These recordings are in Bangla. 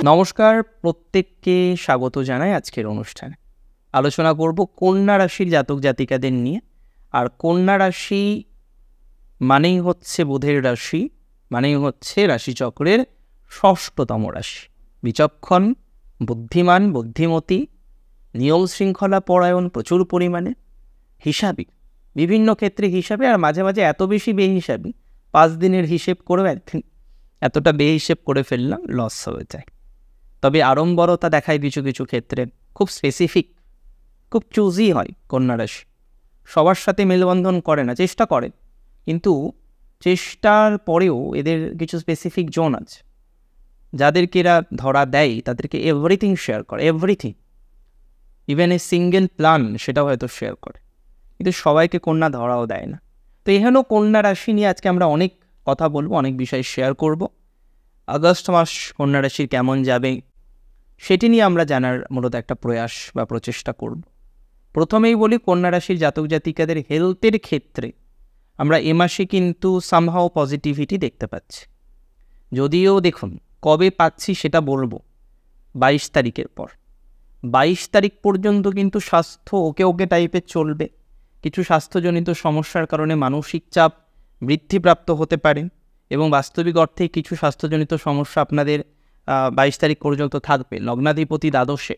নমস্কার, প্রত্যেককে স্বাগত জানাই আজকের অনুষ্ঠানে। আলোচনা করব কন্যা রাশির জাতক জাতিকাদের নিয়ে। আর কন্যা রাশি মানেই হচ্ছে বুধের রাশি, মানেই হচ্ছে রাশিচক্রের ষষ্ঠতম রাশি। বিচক্ষণ, বুদ্ধিমান, বুদ্ধিমতী, নিয়ম শৃঙ্খলা পরায়ণ প্রচুর পরিমাণে, হিসাবী, বিভিন্ন ক্ষেত্রে হিসাবে, আর মাঝে মাঝে এত বেশি বেহিসাবি 5 দিনের হিসেব করেও একদিন এতটা বেহিসেব করে ফেললাম, লস হয়ে যায়। তবে আড়ম্বরতা দেখায় কিছু কিছু ক্ষেত্রে, খুব স্পেসিফিক, খুব চুজি হয় কন্যা রাশি। সবার সাথে মেলবন্ধন করে না, চেষ্টা করে, কিন্তু চেষ্টার পরেও এদের কিছু স্পেসিফিক জোন আছে যাদেরকে এরা ধরা দেয়, তাদেরকে এভরিথিং শেয়ার করে, everything, even a single plan সেটাও হয়তো শেয়ার করে, কিন্তু সবাইকে কন্যা ধরাও দেয় না। তো এখানেও কন্যা রাশি নিয়ে আজকে আমরা অনেক কথা বলবো, অনেক বিষয় শেয়ার করব। আগস্ট মাস কন্যা রাশির কেমন যাবে সেটি নিয়ে আমরা জানার মূলত একটা প্রয়াস বা প্রচেষ্টা করব। প্রথমেই বলি, কন্যা রাশির জাতক জাতিকাদের হেলথের ক্ষেত্রে আমরা এ মাসে কিন্তু সামহাও পজিটিভিটি দেখতে পাচ্ছি। যদিও দেখুন কবে পাচ্ছি সেটা বলবো 22 তারিখের পর। 22 তারিখ পর্যন্ত কিন্তু স্বাস্থ্য ওকে ওকে টাইপের চলবে। কিছু স্বাস্থ্যজনিত সমস্যার কারণে মানসিক চাপ বৃদ্ধিপ্রাপ্ত হতে পারে, এবং বাস্তবিক অর্থে কিছু স্বাস্থ্যজনিত সমস্যা আপনাদের 22 তারিখ পর্যন্ত থাকবে। লগ্নাধিপতি দ্বাদশে,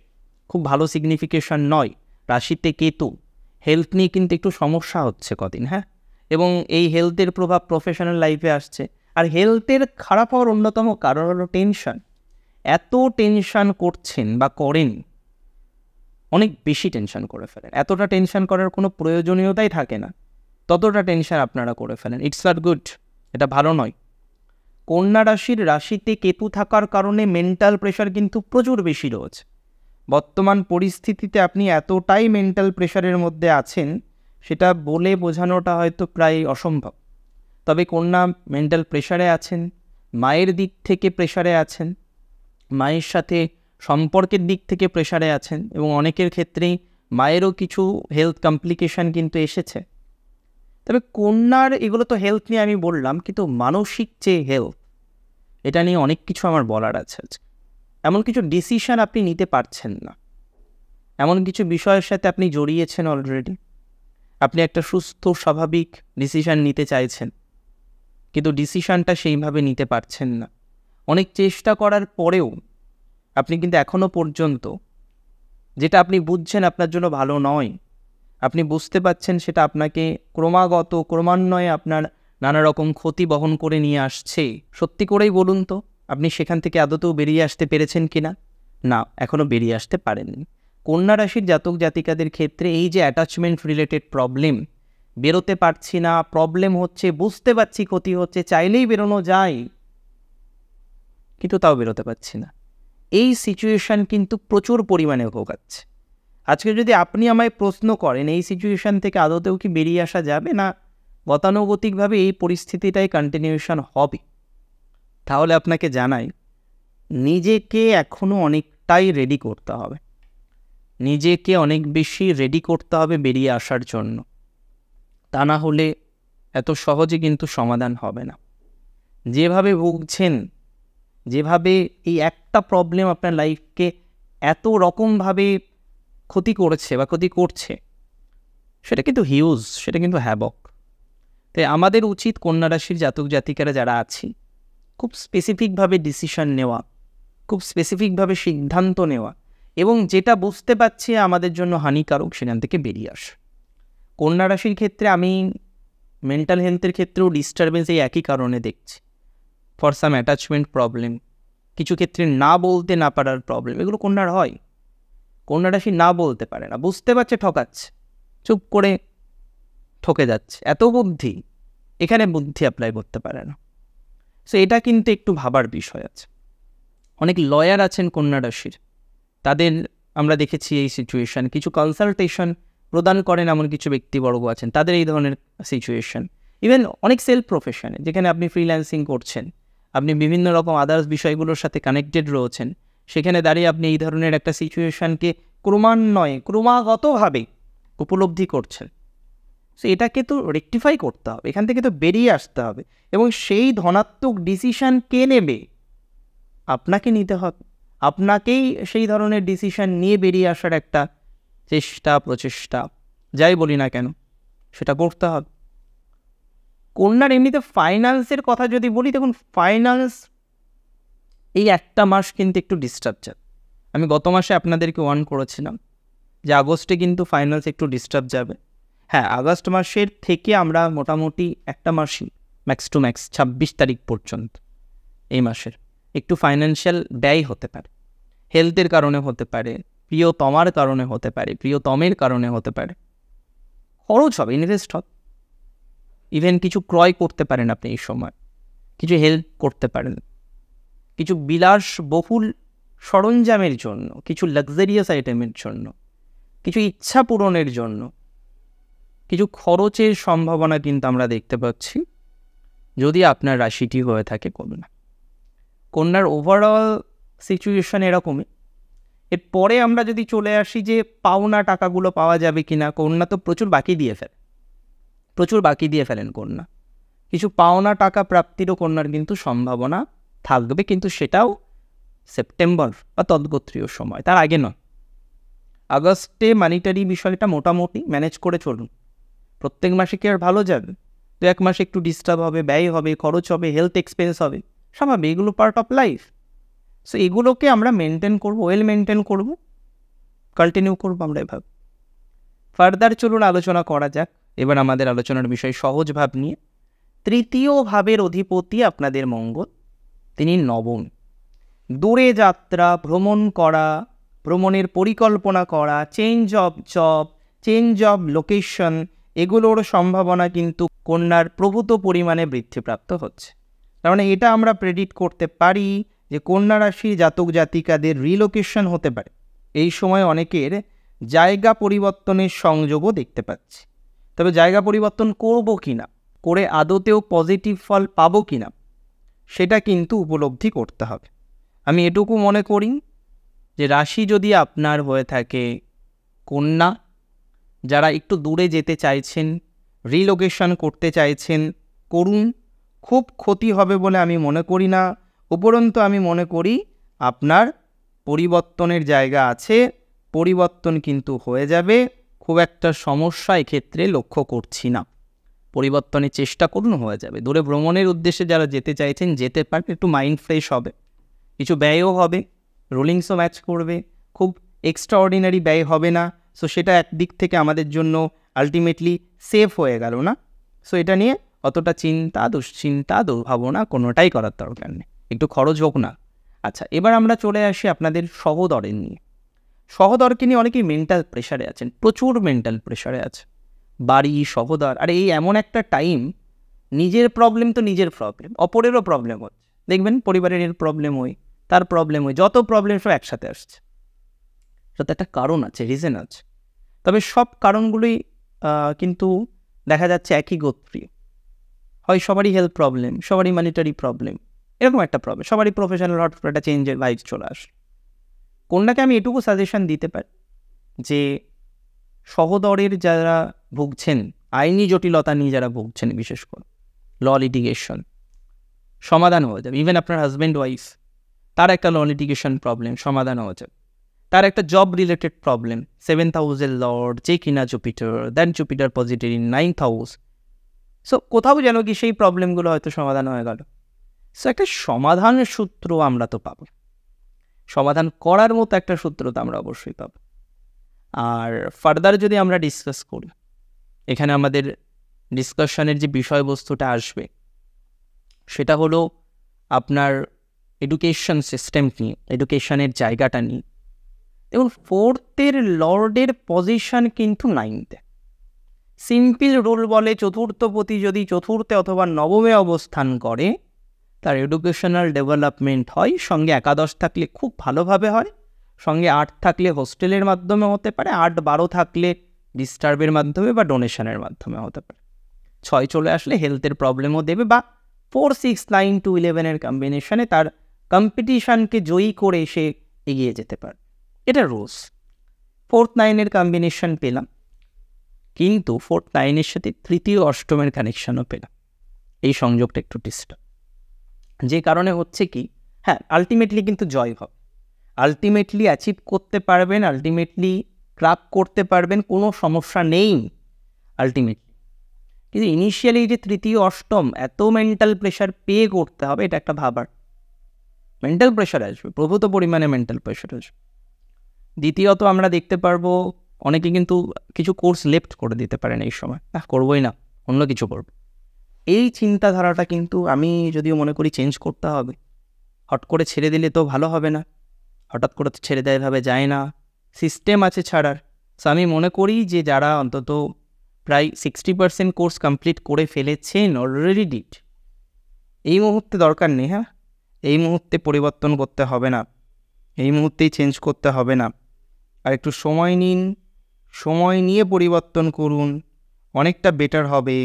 খুব ভালো সিগনিফিকেশন নয়। রাশিতে কেতু, হেলথ নিয়ে কিন্তু একটু সমস্যা হচ্ছে কদিন, হ্যাঁ। এবং এই হেলথের প্রভাব প্রফেশনাল লাইফে আসছে। আর হেলথের খারাপ হওয়ার অন্যতম কারণ হলো টেনশন। এত টেনশন করছেন বা করেন, অনেক বেশি টেনশন করে ফেলেন। এতটা টেনশন করার কোনো প্রয়োজনীয়তাই থাকে না, ততটা টেনশন আপনারা করে ফেলেন। ইটস নট গুড, এটা ভালো নয়। কন্যা রাশির রাশিতে কেতু থাকার কারণে মেন্টাল প্রেশার কিন্তু প্রচুর বেশি রয়েছে। বর্তমান পরিস্থিতিতে আপনি এতটাই মেন্টাল প্রেশারের মধ্যে আছেন, সেটা বলে বোঝানোটা হয়তো প্রায় অসম্ভব। তবে কন্যা মেন্টাল প্রেশারে আছেন, মায়ের দিক থেকে প্রেশারে আছেন, মায়ের সাথে সম্পর্কের দিক থেকে প্রেশারে আছেন, এবং অনেকের ক্ষেত্রেই মায়েরও কিছু হেলথ কমপ্লিকেশান কিন্তু এসেছে। তবে কন্যার এগুলো তো হেলথ নিয়ে আমি বললাম, কিন্তু মানসিক যে হেলথ, এটা নিয়ে অনেক কিছু আমার বলার আছে। এমন কিছু ডিসিশন আপনি নিতে পারছেন না, এমন কিছু বিষয়ের সাথে আপনি জড়িয়েছেন অলরেডি। আপনি একটা সুস্থ স্বাভাবিক ডিসিশন নিতে চাইছেন, কিন্তু ডিসিশনটা সেইভাবে নিতে পারছেন না। অনেক চেষ্টা করার পরেও আপনি কিন্তু এখনও পর্যন্ত যেটা আপনি বুঝছেন আপনার জন্য ভালো নয়, আপনি বুঝতে পাচ্ছেন সেটা আপনাকে ক্রমান্বয়ে আপনার নানা রকম ক্ষতি বহন করে নিয়ে আসছে। সত্যি করেই বলুন তো, আপনি সেখান থেকে আদতেও বেরিয়ে আসতে পেরেছেন কিনা? না, এখনও বেরিয়ে আসতে পারেননি। কন্যা রাশির জাতক জাতিকাদের ক্ষেত্রে এই যে অ্যাটাচমেন্ট রিলেটেড প্রবলেম, বেরোতে পারছি না, প্রবলেম হচ্ছে, বুঝতে পারছি ক্ষতি হচ্ছে, চাইলেই বেরোনো যায়, কিন্তু তাও বেরোতে পারছি না, এই সিচুয়েশান কিন্তু প্রচুর পরিমাণে ভোগাচ্ছে। আজকে যদি আপনি আমায় প্রশ্ন করেন এই সিচুয়েশান থেকে আদতেও কি বেরিয়ে আসা যাবে, না গতানুগতিকভাবে এই পরিস্থিতিটাই কন্টিনিউশন হবে, তাহলে আপনাকে জানাই, নিজেকে এখনও অনেকটাই রেডি করতে হবে। নিজেকে অনেক বেশি রেডি করতে হবে বেরিয়ে আসার জন্য। তা না হলে এত সহজে কিন্তু সমাধান হবে না। যেভাবে ভুগছেন, যেভাবে এই একটা প্রবলেম আপনার লাইফকে এত রকমভাবে ক্ষতি করেছে বা ক্ষতি করছে, সেটা কিন্তু হিউজ, সেটা কিন্তু হ্যাবক। তাই আমাদের উচিত কন্যা রাশির জাতক জাতিকারা যারা আছি, খুব স্পেসিফিকভাবে ডিসিশন নেওয়া, খুব স্পেসিফিকভাবে সিদ্ধান্ত নেওয়া, এবং যেটা বুঝতে পারছি আমাদের জন্য হানিকারক সেখান থেকে বেরিয়ে আসে। কন্যা রাশির ক্ষেত্রে আমি মেন্টাল হেলথের ক্ষেত্রেও ডিস্টারবেন্স এই একই কারণে দেখছি। ফর সাম অ্যাটাচমেন্ট প্রবলেম, কিছু ক্ষেত্রে না বলতে না পারার প্রবলেম, এগুলো কন্যার হয়। কন্যা রাশি না বলতে পারে না, বুঝতে পারছে ঠকাচ্ছে, চুপ করে ঠকে যাচ্ছে, এত বুদ্ধি, এখানে বুদ্ধি অ্যাপ্লাই করতে পারে না। সো এটা কিন্তু একটু ভাবার বিষয় আছে। অনেক লয়ার আছেন কন্যা রাশির, তাদের আমরা দেখেছি এই সিচুয়েশান। কিছু কনসালটেশন প্রদান করেন এমন কিছু ব্যক্তিবর্গ আছেন, তাদের এই ধরনের সিচুয়েশান। ইভেন অনেক সেলফ প্রফেশনে, যেখানে আপনি ফ্রিল্যান্সিং করছেন, আপনি বিভিন্ন রকম আদার্স বিষয়গুলোর সাথে কানেক্টেড রয়েছেন, সেখানে দাঁড়িয়ে আপনি এই ধরনের একটা সিচুয়েশানকে ক্রমাগতভাবে উপলব্ধি করছেন। সো এটাকে তো রেকটিফাই করতে হবে, এখান থেকে তো বেরিয়ে আসতে হবে, এবং সেই ধনাত্মক ডিসিশান কে নেবে? আপনাকে নিতে হবে। আপনাকেই সেই ধরনের ডিসিশন নিয়ে বেরিয়ে আসার একটা প্রচেষ্টা যাই বলি না কেন সেটা করতে হবে। কন্যার এমনিতে ফাইন্যান্সের কথা যদি বলি, দেখুন ফাইন্যান্স এই একটা মাস কিন্তু একটু ডিস্টার্ব যাবে। আমি গত মাসে আপনাদেরকে ওয়ার্ন করেছিলাম যে আগস্টে কিন্তু ফাইন্যান্স একটু ডিস্টার্ব যাবে। হ্যাঁ, আগস্ট মাসের থেকে আমরা মোটামুটি একটা মাসই ম্যাক্স টু ম্যাক্স 26 তারিখ পর্যন্ত এই মাসের একটু ফাইন্যান্সিয়াল ব্যয় হতে পারে। হেলথের কারণে হতে পারে, প্রিয়তমার কারণে হতে পারে, প্রিয়তমের কারণে হতে পারে, খরচ হবে, ইনভেস্ট হবে। ইভেন কিছু ক্রয় করতে পারেন আপনি এই সময়, কিছু হেল্প করতে পারেন, কিছু বিলাসবহুল সরঞ্জামের জন্য, কিছু লাক্সারিয়াস আইটেমের জন্য, কিছু ইচ্ছা পূরণের জন্য কিছু খরচের সম্ভাবনা কিন্তু আমরা দেখতে পাচ্ছি যদি আপনার রাশিটি হয়ে থাকে কন্যা। কন্যার ওভারঅল সিচুয়েশন এরকমই। এরপরে আমরা যদি চলে আসি যে পাওনা টাকাগুলো পাওয়া যাবে কিনা, কন্যা তো প্রচুর বাকি দিয়ে ফেলেন কন্যা। কিছু পাওনা টাকা প্রাপ্তিরও কন্যার কিন্তু সম্ভাবনা থাকবে, কিন্তু সেটাও সেপ্টেম্বর বা তদ্গোত্রীয় সময়, তার আগে নয়। আগস্টে মানিটারি বিষয়টা মোটামুটি ম্যানেজ করে চলুন। প্রত্যেক মাসে কি আর ভালো যাবে? তো এক মাসে একটু ডিস্টার্ব হবে, ব্যয় হবে, খরচ হবে, হেলথ এক্সপেন্স হবে, স্বাভাবিক, এগুলো পার্ট অফ লাইফ। সো এগুলোকে আমরা মেনটেন করবো, ওয়েল মেনটেন করবো, কন্টিনিউ করবো আমরা এভাবে। ফার্দার চলুন আলোচনা করা যাক এবার আমাদের আলোচনার বিষয় সহজ ভাব নিয়ে। তৃতীয় ভাবের অধিপতি আপনাদের মঙ্গল, তিনি নবম। দূরে যাত্রা, ভ্রমণ করা, ভ্রমণের পরিকল্পনা করা, change of job, change of location, এগুলোর সম্ভাবনা কিন্তু কন্যার প্রভূত পরিমাণে বৃদ্ধিপ্রাপ্ত হচ্ছে। তার মানে এটা আমরা প্রেডিক্ট করতে পারি যে কন্যা রাশির জাতক জাতিকাদের রিলোকেশন হতে পারে। এই সময় অনেকের জায়গা পরিবর্তনের সংযোগও দেখতে পাচ্ছি। তবে জায়গা পরিবর্তন করব কিনা, করে আদতেও পজিটিভ ফল পাবো কিনা, সেটা কিন্তু উপলব্ধি করতে হবে। আমি এটুকু মনে করি যে রাশি যদি আপনার হয়ে থাকে কন্যা, যারা একটু দূরে যেতে চাইছেন, রিলোকেশন করতে চাইছেন, করুন। খুব ক্ষতি হবে বলে আমি মনে করি না। উপরন্তু আমি মনে করি আপনার পরিবর্তনের জায়গা আছে, পরিবর্তন কিন্তু হয়ে যাবে। খুব একটা সমস্যা এক্ষেত্রে লক্ষ্য করছি না। পরিবর্তনের চেষ্টা করুন, হয়ে যাবে। দূরে ভ্রমণের উদ্দেশ্যে যারা যেতে চাইছেন যেতে পারেন, একটু মাইন্ড ফ্রেশ হবে, কিছু ব্যয়ও হবে, রোলিংসও ম্যাচ করবে, খুব এক্সট্রাঅর্ডিনারি ব্যয় হবে না। সো সেটা একদিক থেকে আমাদের জন্য আলটিমেটলি সেফ হয়ে গেল না। সো এটা নিয়ে অতটা চিন্তা, দুশ্চিন্তা, দুর্ভাবনা কোনোটাই করার দরকার নেই। একটু খরচ হোক না। আচ্ছা, এবার আমরা চলে আসি আপনাদের সহোদরের নিয়ে। সহোদরকে নিয়ে অনেকেই মেন্টাল প্রেশারে আছেন, প্রচুর মেন্টাল প্রেশারে আছে। বাড়ি, সহোদর, আর এই এমন একটা টাইম, নিজের প্রবলেম তো নিজের প্রবলেম, অপরেরও প্রবলেম হচ্ছে। দেখবেন পরিবারের এর প্রবলেম হয়, তার প্রবলেম হয়, যত প্রবলেম সব একসাথে আসছে। তাতে একটা কারণ আছে, রিজন আছে। তবে সব কারণগুলোই কিন্তু দেখা যাচ্ছে একই গোত্রীয়। হয় সবারই হেলথ প্রবলেম, সবারই মানিটারি প্রবলেম, এরকম একটা প্রবলেম, সবারই প্রফেশনাল হট একটা চেঞ্জের ভাইব চলে আসে। কন্যাকে আমি এটুকু সাজেশন দিতে পারি যে সহোদরের যারা ভুগছেন, আইনি জটিলতা নিয়ে যারা ভুগছেন, বিশেষ করে ল লিটিগেশন, সমাধান হয়ে যাবে। ইভেন আপনার হাজব্যান্ড ওয়াইফ, তার একটা ল লিটিগেশন প্রবলেম সমাধান হয়ে যাবে। তার একটা জব রিলেটেড প্রবলেম, 7th হাউসের লর্ড যে কিনা Jupiter, then Jupiter positive in 9th house. So কোথাও যেন কি সেই প্রবলেমগুলো হয়তো সমাধান হয়ে গেল। সো একটা সমাধানের সূত্র আমরা তো পাবো, সমাধান করার মতো একটা সূত্র তো আমরা অবশ্যই পাবো। আর ফার্দার যদি আমরা ডিসকাস করি, এখানে আমাদের ডিসকাশনের যে বিষয়বস্তুটা আসবে সেটা হলো আপনার এডুকেশন সিস্টেম নিয়ে, এডুকেশনের জায়গাটা নিয়ে। দেখুন, 4th লর্ডের পজিশন কিন্তু 9th। সিম্পল রুল বলে চতুর্থপতি যদি 4th অথবা 9মে অবস্থান করে, তার এডুকেশনাল ডেভেলপমেন্ট হয়। সঙ্গে 11 থাকলে খুব ভালোভাবে হয়, সঙ্গে 8 থাকলে হোস্টেলের মাধ্যমে হতে পারে, 8-12 থাকলে ডিস্টার্বের মাধ্যমে বা ডোনেশনের মাধ্যমে হতে পারে। 6 চলে আসলে হেলথের প্রবলেমও দেবে, বা 4, 6, 9, 2, 11 কম্বিনেশনে তার কম্পিটিশনকে জয়ী করে সে এগিয়ে যেতে পারে। এটা রোজ 4th 9 কম্বিনেশন পেলাম, কিন্তু 4th 9 সাথে 3য় অষ্টমের কানেকশনও পেলাম। এই সংযোগটা একটু ডিস্টার্ব, যে কারণে হচ্ছে কি, হ্যাঁ আলটিমেটলি কিন্তু জয় হবে। আলটিমেটলি অ্যাচিভ করতে পারবেন, আলটিমেটলি ক্রাক করতে পারবেন, কোনো সমস্যা নেই আলটিমেটলি। কিন্তু ইনিশিয়ালি যে তৃতীয় অষ্টম এত মেন্টাল প্রেশার পে করতে হবে, এটা একটা ভাবার। মেন্টাল প্রেশার আসবে, প্রভূত পরিমাণে মেন্টাল প্রেশার আসবে। দ্বিতীয়ত আমরা দেখতে পারবো অনেকে কিন্তু কিছু কোর্স লেফট করে দিতে পারেন এই সময়, করবোই না, অন্য কিছু করব। এই চিন্তাধারাটা কিন্তু আমি যদিও মনে করি চেঞ্জ করতে হবে। হট করে ছেড়ে দিলে তো ভালো হবে না, হঠাৎ করে ছেড়ে দেয় এভাবে যায় না, সিস্টেম আছে ছাড়ার। সো আমি মনে করি যে যারা অন্তত প্রায় 60% কোর্স কমপ্লিট করে ফেলেছেন অলরেডি ডিড, এই মুহূর্তে দরকার নেই। হ্যাঁ, এই মুহূর্তে পরিবর্তন করতে হবে না, এই মুহূর্তেই চেঞ্জ করতে হবে না। আর একটু সময় নিন, সময় নিয়ে পরিবর্তন করুন, অনেকটা বেটার হবে,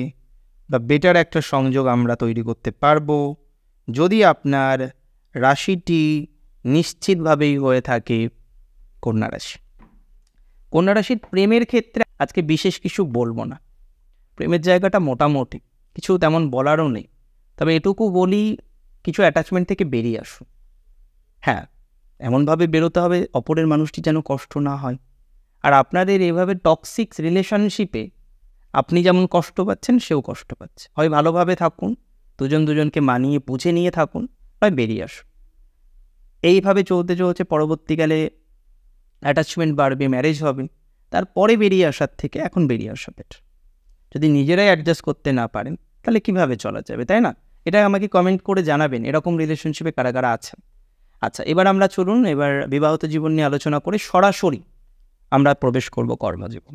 বা বেটার একটা সংযোগ আমরা তৈরি করতে পারবো যদি আপনার রাশিটি নিশ্চিতভাবেই হয়ে থাকে কন্যা রাশি। কন্যা রাশির প্রেমের ক্ষেত্রে আজকে বিশেষ কিছু বলবো না, প্রেমের জায়গাটা মোটামুটি কিছু তেমন বলারও নেই। তবে এটুকু বলি, কিছু অ্যাটাচমেন্ট থেকে বেরিয়ে আসুন। হ্যাঁ, এমনভাবে বেরোতে হবে অপরের মানুষটি যেন কষ্ট না হয়। আর আপনাদের এভাবে টক্সিক রিলেশনশিপে আপনি যেমন কষ্ট পাচ্ছেন, সেও কষ্ট পাচ্ছে। হয় ভালোভাবে থাকুন, দুজনকে মানিয়ে বুঝে নিয়ে থাকুন, হয় বেরিয়ে আসুন। এইভাবে চলতে চলতে পরবর্তীকালে অ্যাটাচমেন্ট বাড়বে, ম্যারেজ হবে, তারপরে বেরিয়ে আসার থেকে এখন বেরিয়ে আসা বেটার। যদি নিজেরাই অ্যাডজাস্ট করতে না পারেন তাহলে কিভাবে চলা যাবে, তাই না? এটা আমাকে কমেন্ট করে জানাবেন এরকম রিলেশনশিপে কারা কারা আছেন। আচ্ছা, এবার আমরা চলুন এবার বিবাহিত জীবন নিয়ে আলোচনা করে সরাসরি আমরা প্রবেশ করব কর্মজীবন।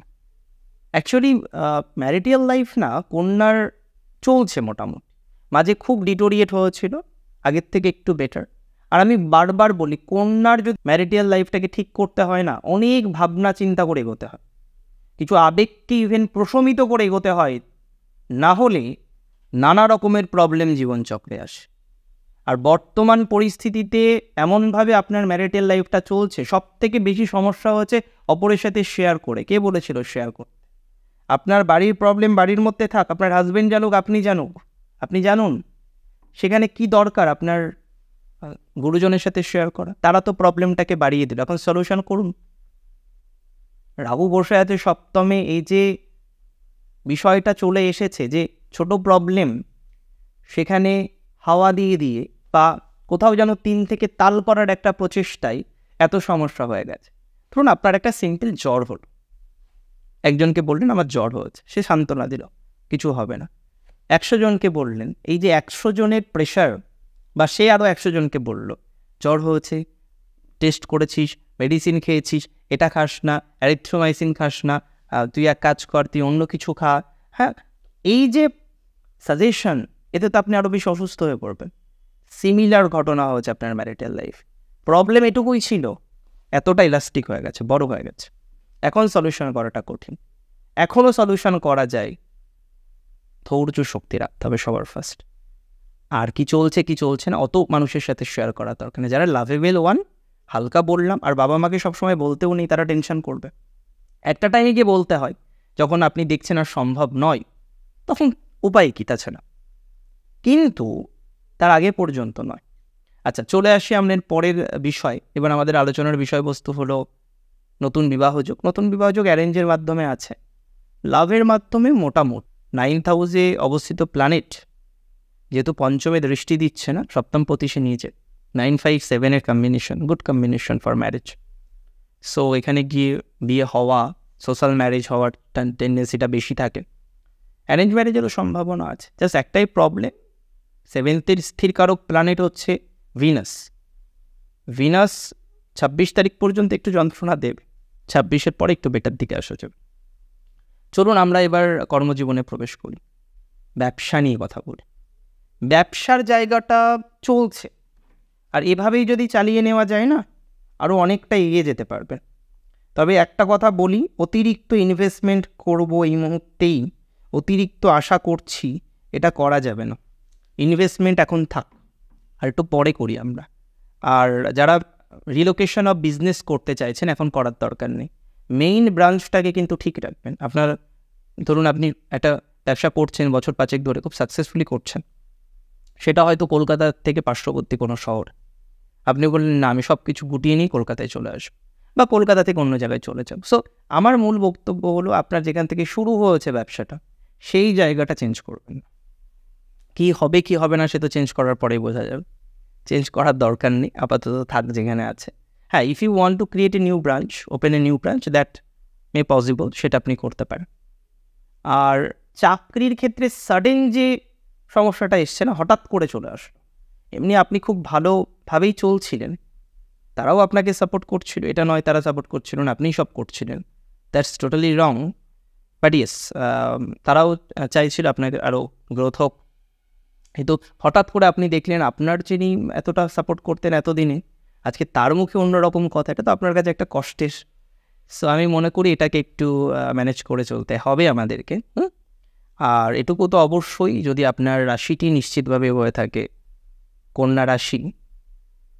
অ্যাকচুয়ালি ম্যারিটাল লাইফ না কন্যার চলছে মোটামুটি, মাঝে খুব ডিটোরিয়েট হয়েছিল, আগের থেকে একটু বেটার। আর আমি বারবার বলি, কন্যার যদি ম্যারিটাল লাইফটাকে ঠিক করতে হয় না, অনেক ভাবনা চিন্তা করে এগোতে হয়, কিছু আবেগকে ইভেন প্রশমিত করে এগোতে হয়, না হলে নানা রকমের প্রবলেম জীবনচক্রে আসে। আর বর্তমান পরিস্থিতিতে এমনভাবে আপনার ম্যারিটাল লাইফটা চলছে, সব থেকে বেশি সমস্যা হচ্ছে অপরের সাথে শেয়ার করে। কে বলেছিল শেয়ার করতে? আপনার বাড়ির প্রবলেম বাড়ির মধ্যে থাক, আপনার হাজব্যান্ড জানুক, আপনি জানুন, সেখানে কি দরকার আপনার গুরুজনের সাথে শেয়ার করা? তারা তো প্রবলেমটাকে বাড়িয়ে দিল, এখন সলিউশন করুন। রাহু বসে আছে সপ্তমে, এই যে বিষয়টা চলে এসেছে যে ছোট প্রবলেম, সেখানে হাওয়া দিয়ে দিয়ে বা কোথাও যেন 3 থেকে তাল করার একটা প্রচেষ্টায় এত সমস্যা হয়ে গেছে। ধরুন আপনার একটা সিম্পল জ্বর হলো, একজনকে বললেন আমার জ্বর হয়েছে, সে সান্ত্বনা দিল, কিছু হবে না। 100 জনকে বললেন, এই যে 100 জনের প্রেশার, বা সে আরও 100 জনকে বলল জ্বর হয়েছে, টেস্ট করেছিস, মেডিসিন খেয়েছিস, এটা খাস না, অ্যারিথ্রোমাইসিন খাস না, তুই এক কাজ কর, তুই অন্য কিছু খা। হ্যাঁ, এই যে সাজেশন, এতে তো আপনি আরও বেশি অসুস্থ হয়ে পড়বেন। সিমিলার ঘটনা হয়েছে আপনার ম্যারিটাল লাইফ। প্রবলেম এটুকুই ছিল, এতটা ইলাস্টিক হয়ে গেছে, বড় হয়ে গেছে। এখন সলিউশন করাটা কঠিন, এখনও সলিউশন করা যায়, ধৈর্য শক্তি রাখতে হবে সবার ফার্স্ট। আর কি চলছে না অত মানুষের সাথে শেয়ার করা দরকার নেই। যারা লাভেবল ওয়ান, হালকা বললাম, আর বাবা মাকে সবসময় বলতেও নেই, তারা টেনশন করবে। একটা টাইমে গিয়ে বলতে হয়, যখন আপনি দেখছেন আর সম্ভব নয়, তখন উপায় কী তাছাড়া, কিন্তু তার আগে পর্যন্ত নয়। আচ্ছা, চলে আসি আমাদের পরের বিষয়। এবার আমাদের আলোচনার বিষয়বস্তু হলো নতুন বিবাহযোগ। নতুন বিবাহযোগ অ্যারেঞ্জের মাধ্যমে আছে, লাভের মাধ্যমে মোটামুটি 9th হাউসে অবস্থিত প্ল্যানেট যেহেতু পঞ্চমে দৃষ্টি দিচ্ছে না, সপ্তম পতি সে নিয়েছে, 9-5-7 combination, good combination for marriage. So এখানে গিয়ে বিয়ে হওয়া, সোশ্যাল ম্যারেজ হওয়ার টেন্ডেন্সিটা বেশি থাকে। অ্যারেঞ্জ ম্যারেজেরও সম্ভাবনা আছে, জাস্ট একটাই প্রবলেম, 7th স্থিরকারক প্ল্যানেট হচ্ছে ভিনাস। 26 তারিখ পর্যন্ত একটু যন্ত্রণা দেবে, 26-এর পরে একটু বেটার দিকে আসা যাবে। চলুন আমরা এবার কর্মজীবনে প্রবেশ করি, ব্যবসা নিয়ে কথা বলি। ব্যবসার জায়গাটা চলছে, আর এভাবেই যদি চালিয়ে নেওয়া যায় না, আরও অনেকটা এগিয়ে যেতে পারবে। তবে একটা কথা বলি, অতিরিক্ত ইনভেস্টমেন্ট করব এই মুহূর্তেই, অতিরিক্ত আশা করছি, এটা করা যাবে না। ইনভেস্টমেন্ট এখন থাক, আর একটু পরে করি আমরা। আর যারা রিলোকেশন অফ বিজনেস করতে চাইছেন, এখন করার দরকার নেই। মেইন ব্রাঞ্চটাকে কিন্তু ঠিক রাখবেন। আপনার ধরুন আপনি একটা ব্যবসা করছেন বছর 5 ধরে, খুব সাকসেসফুলি করছেন, সেটা হয়তো কলকাতা থেকে পার্শ্ববর্তী কোনো শহর। আপনি বললেন না আমি সব কিছু গুটিয়ে নিয়ে কলকাতায় চলে আসবো বা কলকাতা থেকে অন্য জায়গায় চলে যাব। সো আমার মূল বক্তব্য হলো আপনার যেখান থেকে শুরু হয়েছে ব্যবসাটা সেই জায়গাটা চেঞ্জ করবেন না। কী হবে কী হবে না সে তো চেঞ্জ করার পরেই বোঝা যাবে, চেঞ্জ করার দরকার নেই, আপাতত থাক যেখানে আছে। হ্যাঁ, if you want to create a new branch, open a new branch, that may possible, সেটা আপনি করতে পারেন। আর চাকরির ক্ষেত্রে সাডেন যে সমস্যাটা এসছে না, হঠাৎ করে চলে আসলো, এমনি আপনি খুব ভালোভাবেই চলছিলেন, তারাও আপনাকে সাপোর্ট করছিল, এটা নয় তারা সাপোর্ট করছিল না, আপনিই সব করছিলেন, that's totally wrong. But yes, তারাও চাইছিল আপনাকে আরও গ্রোথ হোক, কিন্তু হঠাৎ করে আপনি দেখলেন আপনার যিনি এতটা সাপোর্ট করতেন এতদিনে, আজকে তার মুখে অন্যরকম কথা, এটা তো আপনার কাছে একটা কষ্টের। সো আমি মনে করি এটাকে একটু ম্যানেজ করে চলতে হবে আমাদেরকে। আর এটুকু তো অবশ্যই, যদি আপনার রাশিটি নিশ্চিতভাবে হয়ে থাকে কন্যা রাশি,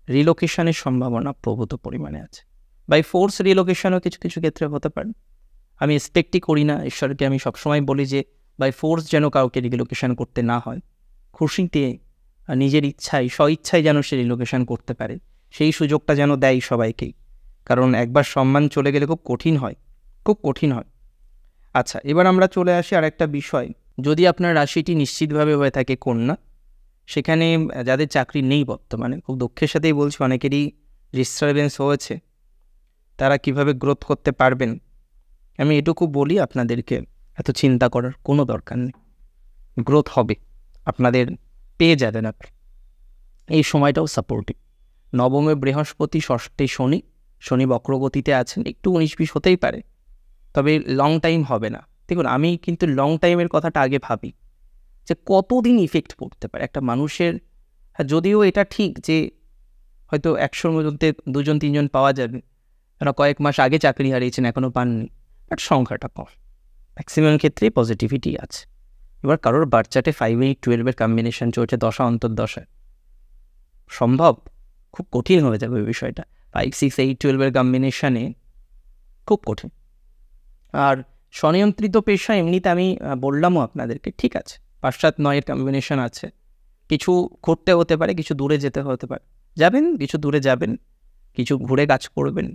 রিলোকেশনের সম্ভাবনা প্রভূত পরিমাণে আছে। বাই ফোর্স রিলোকেশনও কিছু কিছু ক্ষেত্রে হতে পারে। আমি এক্সপেক্টই করি না, ঈশ্বরকে আমি সবসময় বলি যে বাই ফোর্স যেন কাউকে রিলোকেশন করতে না হয়, খুশিতে নিজের ইচ্ছায় স্বইচ্ছায় যেন সে রিলোকেশন করতে পারে, সেই সুযোগটা যেন দেয় সবাইকেই। কারণ একবার সম্মান চলে গেলে খুব কঠিন হয়, খুব কঠিন হয়। আচ্ছা, এবার আমরা চলে আসি আর একটা বিষয়। যদি আপনার রাশিটি নিশ্চিতভাবে হয়ে থাকে কন্যা, সেখানে যাদের চাকরি নেই বর্তমানে, খুব দুঃখের সাথেই বলছি অনেকেরই ডিস্টারবেন্স হয়েছে, তারা কিভাবে গ্রোথ করতে পারবেন আমি এটুকু বলি আপনাদেরকে, এত চিন্তা করার কোনো দরকার নেই, গ্রোথ হবে, আপনাদের পেয়ে যাবেন আপনি। এই সময়টাও সাপোর্টিভ, নবমে বৃহস্পতি, ষষ্ঠে শনি, শনি বক্রগতিতে আছেন, একটু 19-20 হতেই পারে, তবে লং টাইম হবে না। দেখুন, আমি কিন্তু লং টাইমের কথাটা আগে ভাবি যে কতদিন ইফেক্ট পড়তে পারে একটা মানুষের। হ্যাঁ, যদিও এটা ঠিক যে হয়তো 100-র মধ্যে 2-3 পাওয়া যাবে, তারা কয়েক মাস আগে চাকরি হারিয়েছেন এখনও পাননি, বাট সংখ্যাটা কম, ম্যাক্সিমাম ক্ষেত্রেই পজিটিভিটি আছে। এবার কারোর বাচ্চাটে 5-8-12 কম্বিনেশন চলছে, দশা অন্তর্দশায়, সম্ভব? খুব কঠিন হয়ে যাবে ওই বিষয়টা। 5-6-8-12 কম্বিনেশানে খুব কঠিন। আর স্বনিয়ন্ত্রিত পেশা এমনিতে আমি বললামও আপনাদেরকে, ঠিক আছে, 5-7-9 কম্বিনেশন আছে, কিছু করতে হতে পারে, কিছু দূরে যেতে হতে পারে, যাবেন কিছু দূরে যাবেন, কিছু ঘুরে কাজ করবেন।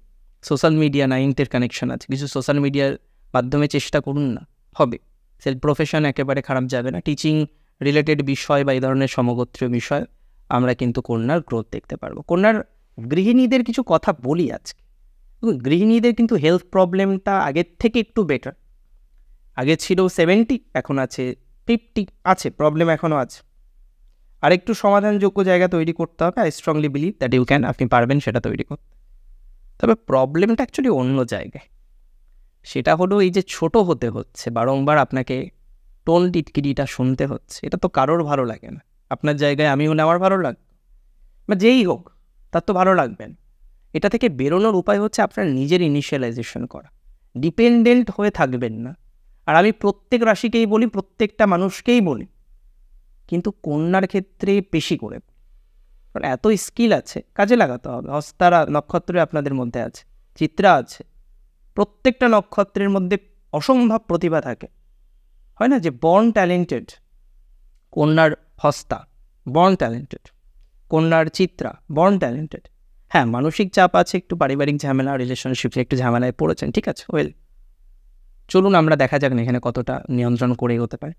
সোশ্যাল মিডিয়া 9-এর কানেকশন আছে, কিছু সোশ্যাল মিডিয়ার মাধ্যমে চেষ্টা করুন না, হবে। সেলফ প্রফেশন একেবারে খারাপ যাবে না, টিচিং রিলেটেড বিষয় বা এই ধরনের সমগোত্রীয় বিষয় আমরা কিন্তু কন্যার গ্রোথ দেখতে পারবো। কন্যার গৃহিণীদের কিছু কথা বলি আজকে। গৃহিণীদের কিন্তু হেলথ প্রবলেমটা আগের থেকে একটু বেটার, আগে ছিল 70, এখন আছে 50, আছে প্রবলেম এখনও আছে, আর একটু সমাধানযোগ্য জায়গা তৈরি করতে হবে। I strongly believe that you can, আপনি পারবেন সেটা তৈরি করতে। তবে প্রবলেমটা অ্যাকচুয়ালি অন্য জায়গায়, সেটা হলো এই যে ছোট হতে হচ্ছে, বারংবার আপনাকে টোন টিটকিরিটা শুনতে হচ্ছে, এটা তো কারোর ভালো লাগে না। আপনার জায়গায় আমি হলে আমার ভালো লাগবে, বা যেই হোক তার তো ভালো লাগবেন। এটা থেকে বেরোনোর উপায় হচ্ছে আপনার নিজের ইনিশিয়ালাইজেশন করা, ডিপেন্ডেন্ট হয়ে থাকবেন না। আর আমি প্রত্যেক রাশিকেই বলি, প্রত্যেকটা মানুষকেই বলি, কিন্তু কন্যার ক্ষেত্রে বেশি করে, কারণ এত স্কিল আছে, কাজে লাগাতে হবে। হস্তারা নক্ষত্রে আপনাদের মধ্যে আছে, চিত্রা আছে, প্রত্যেকটা নক্ষত্রের মধ্যে অসম্ভব প্রতিভা থাকে। হয় না যে বর্ন ট্যালেন্টেড, কন্যার হস্তা বর্ন ট্যালেন্টেড, কন্যার চিত্রা বর্ন ট্যালেন্টেড। হ্যাঁ, মানসিক চাপ আছে, একটু পারিবারিক ঝামেলা, রিলেশনশিপে একটু ঝামেলায় পড়েছেন, ঠিক আছে, ওয়েল, চলুন আমরা দেখা যাক না এখানে কতটা নিয়ন্ত্রণ করে হতে পারে।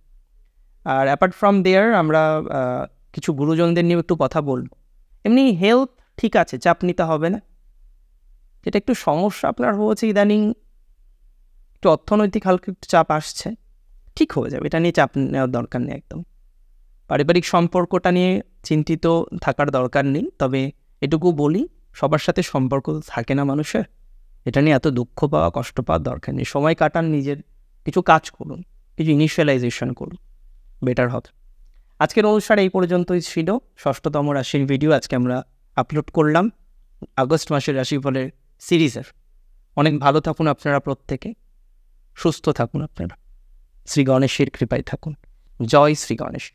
আর অ্যাপার্ট ফ্রম দেয়ার আমরা কিছু গুরুজনদের নিয়ে একটু কথা বলব। এমনি হেলথ ঠিক আছে, চাপ নিতে হবে না। যেটা একটু সমস্যা আপনার হয়েছে ইদানিং, একটু অর্থনৈতিক হালকা একটু চাপ আসছে, ঠিক হয়ে যাবে, এটা নিয়ে চাপ নেওয়ার দরকার নেই একদম। পারিবারিক সম্পর্কটা নিয়ে চিন্তিত থাকার দরকার নেই, তবে এটুকু বলি, সবার সাথে সম্পর্ক থাকে না মানুষের, এটা নিয়ে এত দুঃখ পাওয়া, কষ্ট পাওয়ার দরকার নেই। সময় কাটান, নিজের কিছু কাজ করুন, কিছু ইনিশিয়ালাইজেশন করুন, বেটার হবে। আজকের অনুষ্ঠান এই পর্যন্তই ছিল, 6তম রাশির ভিডিও আজকে আমরা আপলোড করলাম, আগস্ট মাসের রাশিফলের সিরিজের। অনেক ভালো থাকুন আপনারা প্রত্যেকে, সুস্থ থাকুন আপনারা, শ্রী গণেশের কৃপায় থাকুন। জয় শ্রী গণেশ।